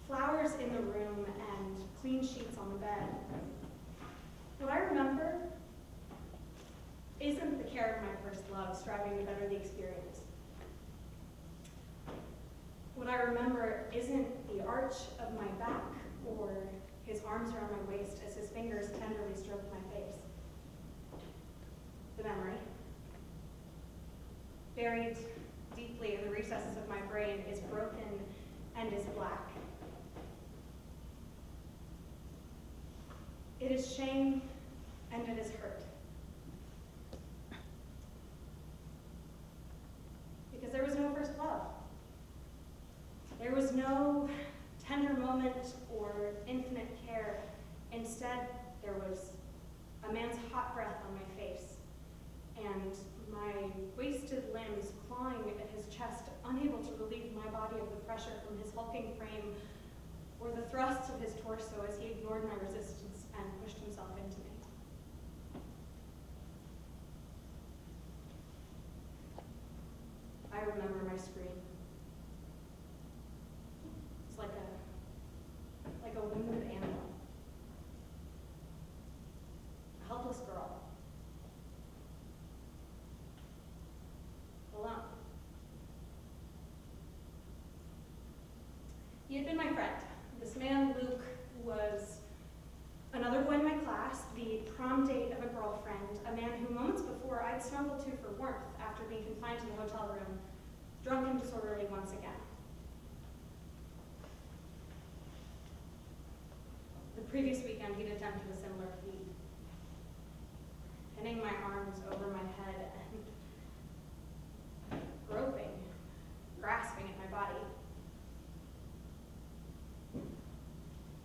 flowers in the room and clean sheets on the bed. What I remember isn't the care of my first love striving to better the experience. What I remember isn't the arch of my back or his arms around my waist as his fingers tenderly stroked my face. The memory, buried deeply in the recesses of my brain, is broken and is black. It is shame and it is hurt. Because there was no first love. There was no tender moment or infinite care. Instead, there was a man's hot breath on my face and my wasted limbs clawing at his chest, unable to relieve my body of the pressure from his hulking frame or the thrusts of his torso as he ignored my resistance and pushed himself into me. I remember my scream. It's like a wounded animal. A helpless girl. Alone. He had been my friend. This man, Luke, was another boy in my class, the prom date of a girlfriend, a man who moments before I'd snuggled to for warmth after being confined to the hotel room, drunk and disorderly once again. The previous weekend, he'd attempted a similar feat, pinning my arms over my head and groping, grasping at my body.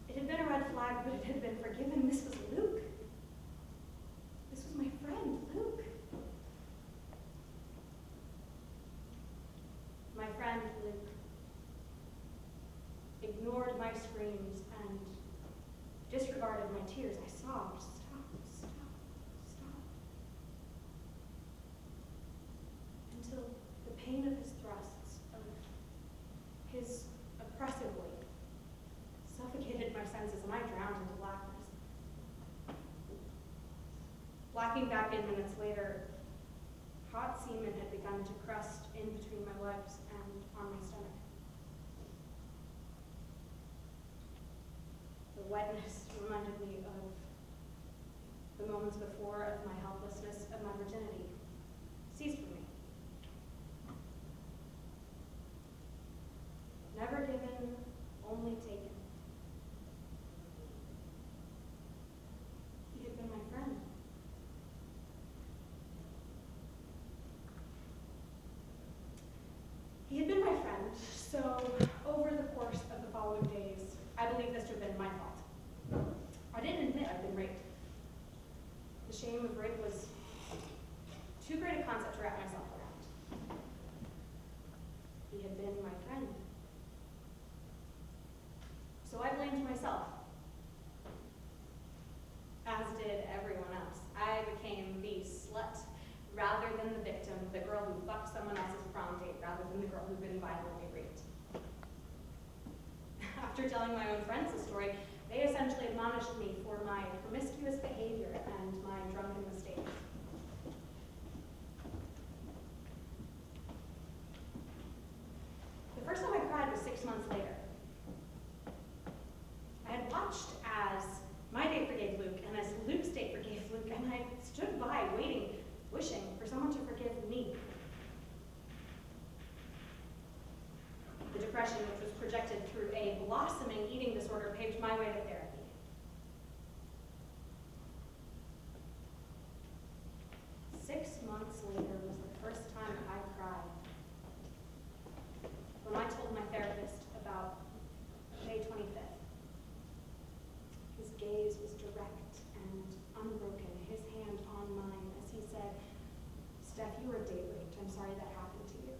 It had been a red flag, but it had been forgiven. This was Luke. This was my friend, Luke. My friend, Luke, ignored my screams and disregarded my tears. I sobbed, stop, stop, stop. Until the pain of his thrusts, of his oppressive weight, suffocated my senses and I drowned into blackness. Blacking back in minutes later, hot semen had begun to crust in between my legs and on my stomach. The wetness reminded me of the moments before, of my helplessness, of my virginity, seized from me. Never given, only taken. He had been my friend. He had been my friend, so over the course of the following days, I believe this to have been my fault. I didn't admit I'd been raped. The shame of rape was too great a concept to wrap myself around. He had been my friend. So I blamed myself, as did everyone else. I became the slut rather than the victim, the girl who fucked someone else's prom date rather than the girl who'd been violently raped. After telling my own friends the story, they essentially admonished me for my promiscuous behavior and my drunken mistakes. The first time I cried was 6 months later. I had watched as my date forgave Luke and as Luke's date forgave Luke, and I stood by waiting, wishing for someone to forgive me. The depression, which was projected through a blossoming eating disorder, paved my way to therapy. Six months later was the first time I cried. When I told my therapist about May 25th. His gaze was direct and unbroken, his hand on mine as he said, "Steph, you were date raped. I'm sorry that happened to you."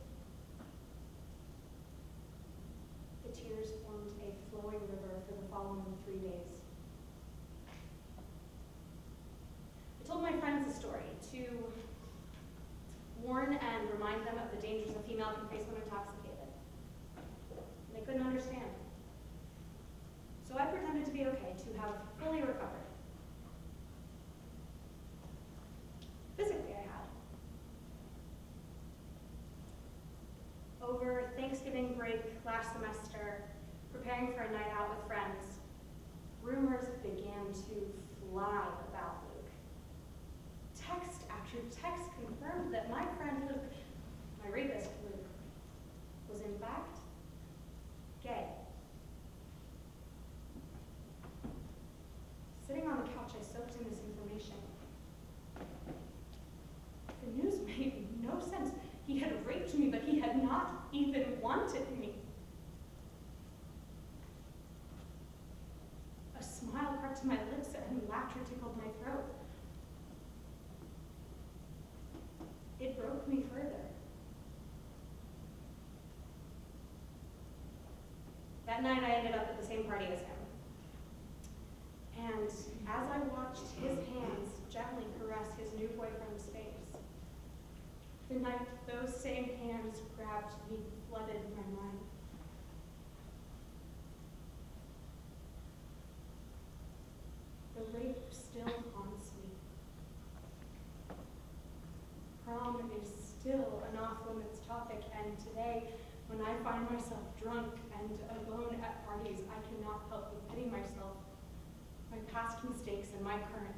The tears formed a flowing river for the following 3 days. I told my friends the story to warn and remind them of the dangers a female can face when intoxicated. They couldn't understand. Thanksgiving break last semester, preparing for a night out with friends, rumors began to fly about Luke. Text after text confirmed that my friend Luke, my rapist Luke, was in fact gay. Sitting on the couch, I soaked in this information. The news made no sense. He had raped me, but he had not even wanted me. A smile crept to my lips and laughter tickled my throat. It broke me further. That night I ended up at the same party as him. And as I watched his hands gently caress his new boyfriend's face, the night those same hands grabbed me flooded my mind. The rape still haunts me. Prom is still an off-limits topic, and today, when I find myself drunk and alone at parties, I cannot help but pity myself, my past mistakes, and my current